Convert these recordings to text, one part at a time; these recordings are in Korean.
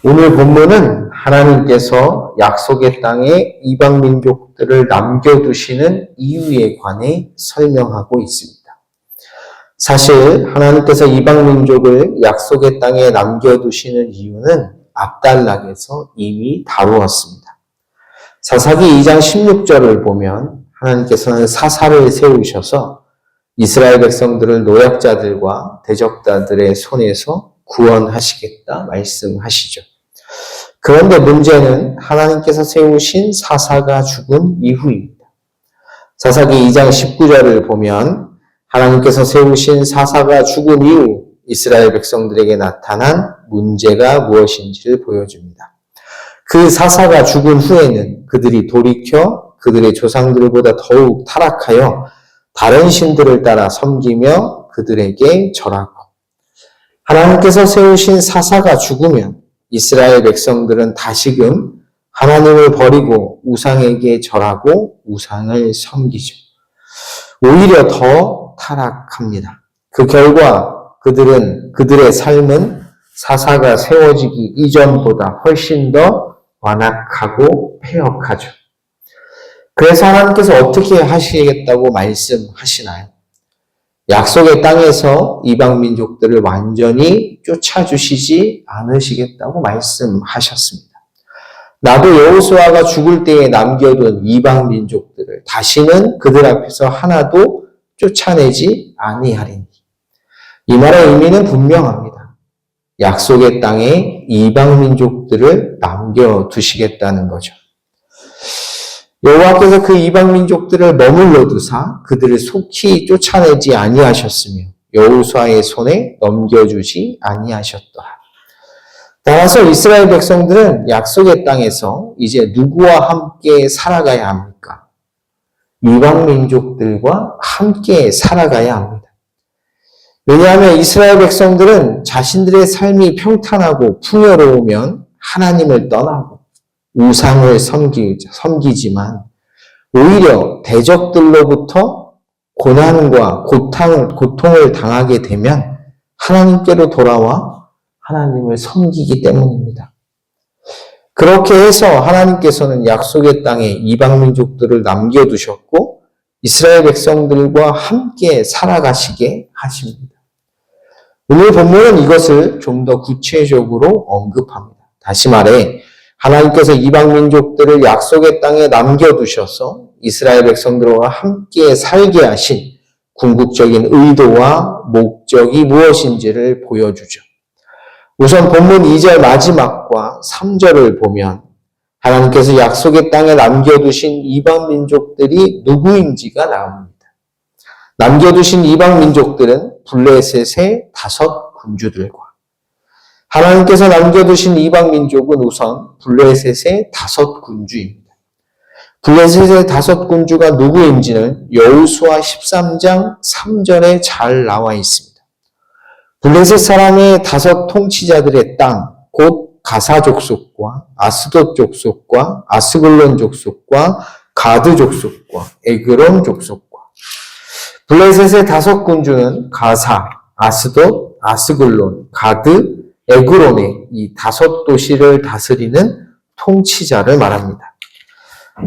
오늘 본문은 하나님께서 약속의 땅에 이방 민족들을 남겨두시는 이유에 관해 설명하고 있습니다. 사실 하나님께서 이방 민족을 약속의 땅에 남겨두시는 이유는 앞단락에서 이미 다루었습니다. 사사기 2장 16절을 보면 하나님께서는 사사를 세우셔서 이스라엘 백성들을 노약자들과 대적자들의 손에서 구원하시겠다 말씀하시죠. 그런데 문제는 하나님께서 세우신 사사가 죽은 이후입니다. 사사기 2장 19절을 보면 하나님께서 세우신 사사가 죽은 이후 이스라엘 백성들에게 나타난 문제가 무엇인지를 보여줍니다. 그 사사가 죽은 후에는 그들이 돌이켜 그들의 조상들보다 더욱 타락하여 다른 신들을 따라 섬기며 그들에게 절하고, 하나님께서 세우신 사사가 죽으면 이스라엘 백성들은 다시금 하나님을 버리고 우상에게 절하고 우상을 섬기죠. 오히려 더 타락합니다. 그 결과 그들의 삶은 사사가 세워지기 이전보다 훨씬 더 완악하고 폐역하죠. 그래서 하나님께서 어떻게 하시겠다고 말씀하시나요? 약속의 땅에서 이방 민족들을 완전히 쫓아주시지 않으시겠다고 말씀하셨습니다. 나도 여호수아가 죽을 때에 남겨둔 이방 민족들을 다시는 그들 앞에서 하나도 쫓아내지 아니하리니. 이 말의 의미는 분명합니다. 약속의 땅에 이방 민족들을 남겨두시겠다는 거죠. 여호와께서 그 이방 민족들을 머물러 두사 그들을 속히 쫓아내지 아니하셨으며 여호수아의 손에 넘겨주지 아니하셨더라. 따라서 이스라엘 백성들은 약속의 땅에서 이제 누구와 함께 살아가야 합니까? 이방 민족들과 함께 살아가야 합니다. 왜냐하면 이스라엘 백성들은 자신들의 삶이 평탄하고 풍요로우면 하나님을 떠나고 우상을 섬기지만 오히려 대적들로부터 고난과 고통을 당하게 되면 하나님께로 돌아와 하나님을 섬기기 때문입니다. 그렇게 해서 하나님께서는 약속의 땅에 이방 민족들을 남겨두셨고 이스라엘 백성들과 함께 살아가시게 하십니다. 오늘 본문은 이것을 좀 더 구체적으로 언급합니다. 다시 말해 하나님께서 이방 민족들을 약속의 땅에 남겨두셔서 이스라엘 백성들과 함께 살게 하신 궁극적인 의도와 목적이 무엇인지를 보여주죠. 우선 본문 2절 마지막과 3절을 보면 하나님께서 약속의 땅에 남겨두신 이방 민족들이 누구인지가 나옵니다. 남겨두신 이방 민족들은 블레셋의 5 군주들과 하나님께서 남겨두신 이방 민족은 우선 블레셋의 5 군주입니다. 블레셋의 5 군주가 누구인지는 여호수아 13장 3절에 잘 나와 있습니다. 블레셋 사람의 5 통치자들의 땅, 곧 가사 족속과 아스돗 족속과 아스글론 족속과 가드 족속과 에그론 족속과 블레셋의 5 군주는 가사, 아스돗, 아스글론, 가드, 에그론의 이 5 도시를 다스리는 통치자를 말합니다.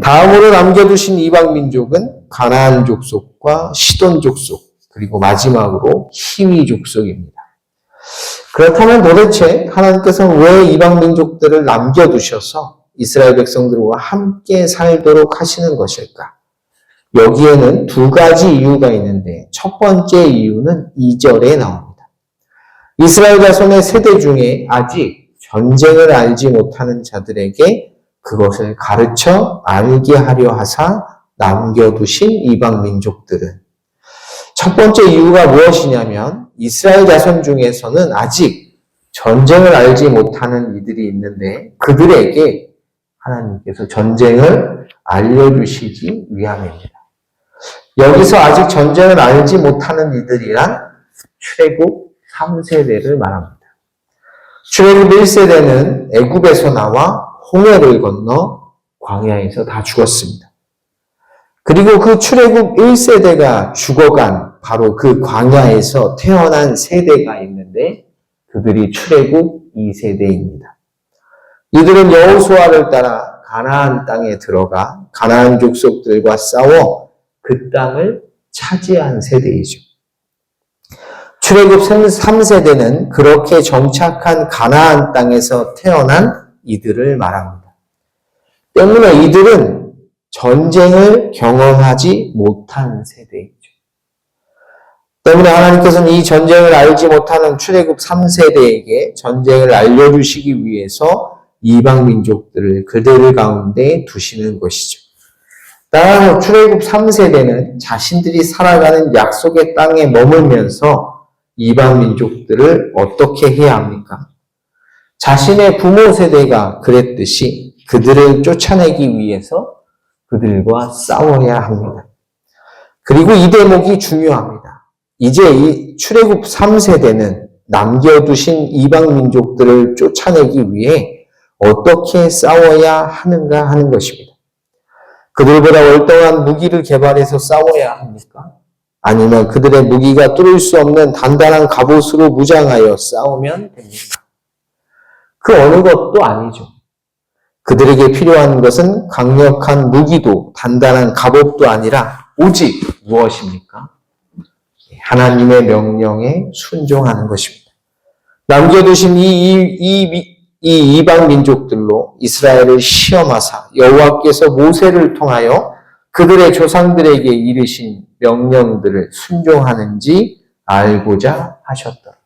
다음으로 남겨두신 이방 민족은 가나안 족속과 시돈 족속, 그리고 마지막으로 히위 족속입니다. 그렇다면 도대체 하나님께서는 왜 이방 민족들을 남겨두셔서 이스라엘 백성들과 함께 살도록 하시는 것일까? 여기에는 2 가지 이유가 있는데 첫 번째 이유는 2절에 나옵니다. 이스라엘 자손의 세대 중에 아직 전쟁을 알지 못하는 자들에게 그것을 가르쳐 알게 하려 하사 남겨두신 이방 민족들은, 첫 번째 이유가 무엇이냐면 이스라엘 자손 중에서는 아직 전쟁을 알지 못하는 이들이 있는데 그들에게 하나님께서 전쟁을 알려주시기 위함입니다. 여기서 아직 전쟁을 알지 못하는 이들이란 출애굽 3세대를 말합니다. 출애굽 1세대는 애굽에서 나와 홍해를 건너 광야에서 다 죽었습니다. 그리고 그 출애굽 1세대가 죽어간 바로 그 광야에서 태어난 세대가 있는데 그들이 출애굽 2세대입니다. 이들은 여호수아를 따라 가나안 땅에 들어가 가나안 족속들과 싸워 그 땅을 차지한 세대이죠. 출애굽 3세대는 그렇게 정착한 가나안 땅에서 태어난 이들을 말합니다. 때문에 이들은 전쟁을 경험하지 못한 세대이죠. 때문에 하나님께서는 이 전쟁을 알지 못하는 출애굽 3세대에게 전쟁을 알려주시기 위해서 이방 민족들을 그들 가운데 두시는 것이죠. 따라서 출애굽 3세대는 자신들이 살아가는 약속의 땅에 머물면서 이방 민족들을 어떻게 해야 합니까? 자신의 부모 세대가 그랬듯이 그들을 쫓아내기 위해서 그들과 싸워야 합니다. 그리고 이 대목이 중요합니다. 이제 이 출애굽 3세대는 남겨두신 이방 민족들을 쫓아내기 위해 어떻게 싸워야 하는가 하는 것입니다. 그들보다 월등한 무기를 개발해서 싸워야 합니까? 아니면 그들의 무기가 뚫을 수 없는 단단한 갑옷으로 무장하여 싸우면 됩니까? 그 어느 것도 아니죠. 그들에게 필요한 것은 강력한 무기도 단단한 갑옷도 아니라 오직 무엇입니까? 하나님의 명령에 순종하는 것입니다. 남겨두신 이 이방 민족들로 이스라엘을 시험하사 여호와께서 모세를 통하여 그들의 조상들에게 이르신 명령들을 순종하는지 알고자 하셨더라.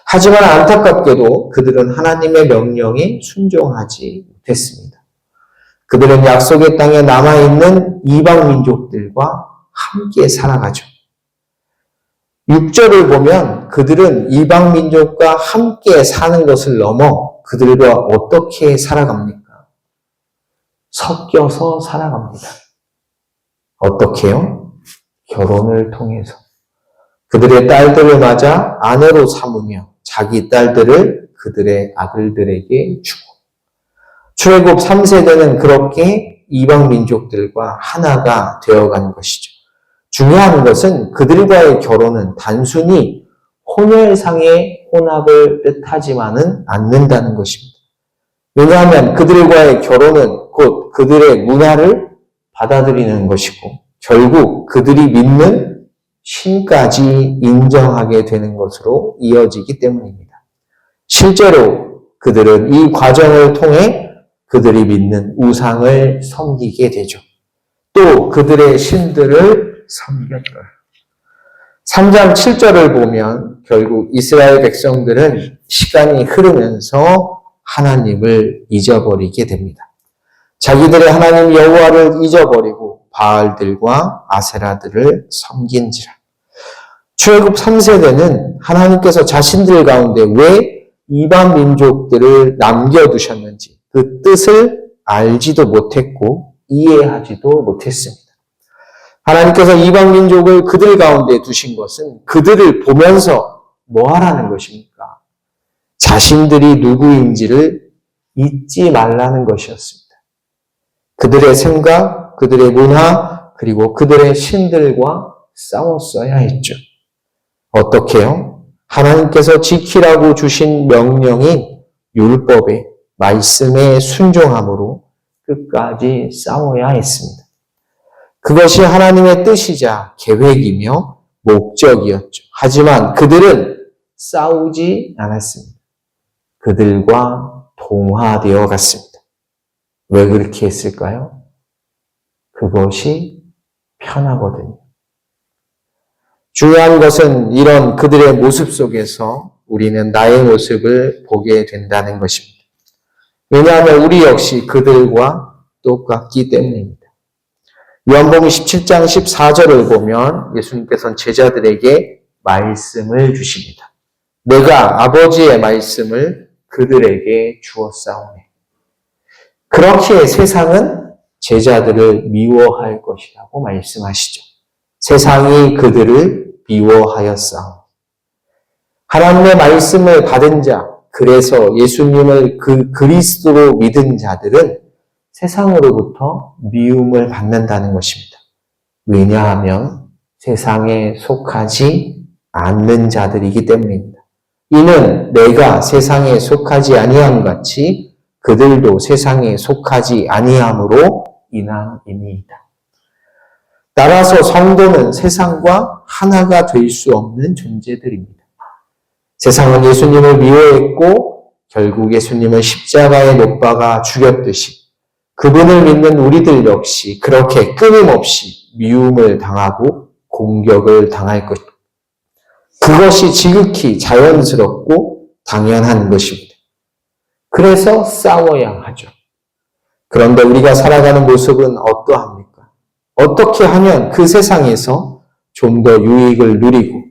하지만 안타깝게도 그들은 하나님의 명령에 순종하지 못했습니다. 그들은 약속의 땅에 남아있는 이방 민족들과 함께 살아가죠. 6절을 보면 그들은 이방 민족과 함께 사는 것을 넘어 그들과 어떻게 살아갑니까? 섞여서 살아갑니다. 어떻게요? 결혼을 통해서. 그들의 딸들을 맞아 아내로 삼으며 자기 딸들을 그들의 아들들에게 주고. 출애굽 3세대는 그렇게 이방 민족들과 하나가 되어가는 것이죠. 중요한 것은 그들과의 결혼은 단순히 혼혈상의 혼합을 뜻하지만은 않는다는 것입니다. 왜냐하면 그들과의 결혼은 곧 그들의 문화를 받아들이는 것이고 결국 그들이 믿는 신까지 인정하게 되는 것으로 이어지기 때문입니다. 실제로 그들은 이 과정을 통해 그들이 믿는 우상을 섬기게 되죠. 또 그들의 신들을 섬겼더라. 3장 7절을 보면 결국 이스라엘 백성들은 시간이 흐르면서 하나님을 잊어버리게 됩니다. 자기들의 하나님 여호와를 잊어버리고 바알들과 아세라들을 섬긴지라. 출애굽 3세대는 하나님께서 자신들 가운데 왜 이방 민족들을 남겨두셨는지 그 뜻을 알지도 못했고 이해하지도 못했습니다. 하나님께서 이방 민족을 그들 가운데 두신 것은 그들을 보면서 뭐 하라는 것입니까? 자신들이 누구인지를 잊지 말라는 것이었습니다. 그들의 생각, 그들의 문화, 그리고 그들의 신들과 싸웠어야 했죠. 어떻게요? 하나님께서 지키라고 주신 명령인 율법의 말씀에 순종함으로 끝까지 싸워야 했습니다. 그것이 하나님의 뜻이자 계획이며 목적이었죠. 하지만 그들은 싸우지 않았습니다. 그들과 동화되어 갔습니다. 왜 그렇게 했을까요? 그것이 편하거든요. 중요한 것은 이런 그들의 모습 속에서 우리는 나의 모습을 보게 된다는 것입니다. 왜냐하면 우리 역시 그들과 똑같기 때문입니다. 요한복음 17장 14절을 보면 예수님께서는 제자들에게 말씀을 주십니다. 내가 아버지의 말씀을 그들에게 주었사오니. 그렇게 세상은 제자들을 미워할 것이라고 말씀하시죠. 세상이 그들을 미워하였사오니. 하나님의 말씀을 받은 자, 그래서 예수님을 그 그리스도로 믿은 자들은 세상으로부터 미움을 받는다는 것입니다. 왜냐하면 세상에 속하지 않는 자들이기 때문입니다. 이는 내가 세상에 속하지 아니함 같이 그들도 세상에 속하지 아니함으로 인함이니이다. 따라서 성도는 세상과 하나가 될 수 없는 존재들입니다. 세상은 예수님을 미워했고 결국 예수님을 십자가에 못 박아 죽였듯이 그분을 믿는 우리들 역시 그렇게 끊임없이 미움을 당하고 공격을 당할 것입니다. 그것이 지극히 자연스럽고 당연한 것입니다. 그래서 싸워야 하죠. 그런데 우리가 살아가는 모습은 어떠합니까? 어떻게 하면 그 세상에서 좀 더 유익을 누리고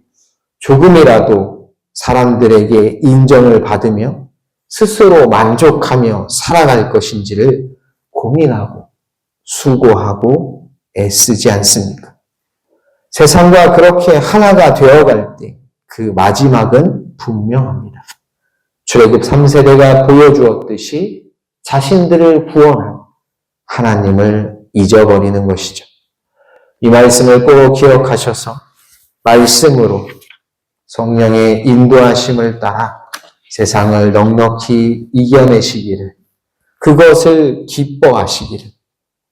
조금이라도 사람들에게 인정을 받으며 스스로 만족하며 살아갈 것인지를 고민하고 수고하고 애쓰지 않습니까? 세상과 그렇게 하나가 되어갈 때 그 마지막은 분명합니다. 출애굽 3세대가 보여주었듯이 자신들을 구원한 하나님을 잊어버리는 것이죠. 이 말씀을 꼭 기억하셔서 말씀으로 성령의 인도하심을 따라 세상을 넉넉히 이겨내시기를, 그것을 기뻐하시기를,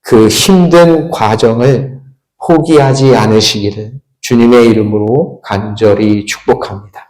그 힘든 과정을 포기하지 않으시기를 주님의 이름으로 간절히 축복합니다.